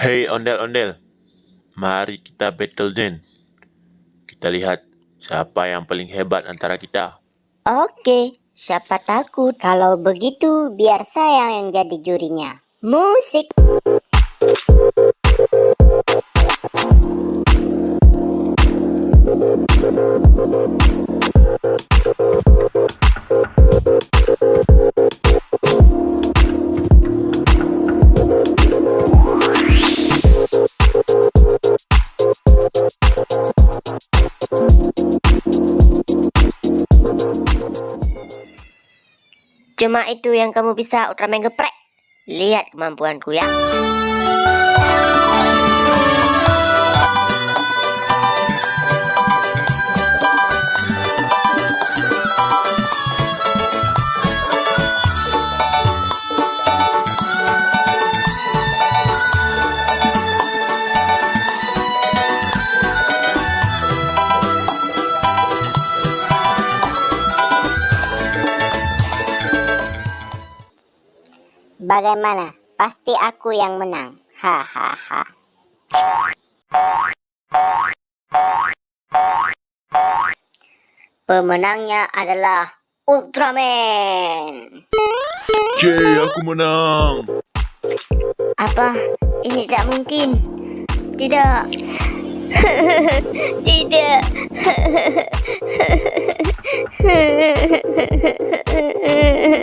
Hei ondel-ondel, mari kita battle den. Kita lihat siapa yang paling hebat antara kita. Oke, siapa takut? Kalau begitu biar saya yang jadi jurinya. Musik. Cuma itu yang kamu bisa, Ultraman geprek. Lihat kemampuanku ya. Bagaimana? Pasti aku yang menang. Hahaha. Pemenangnya adalah Ultraman. Yeay, aku menang. Apa? Ini tak mungkin. Tidak. Tidak.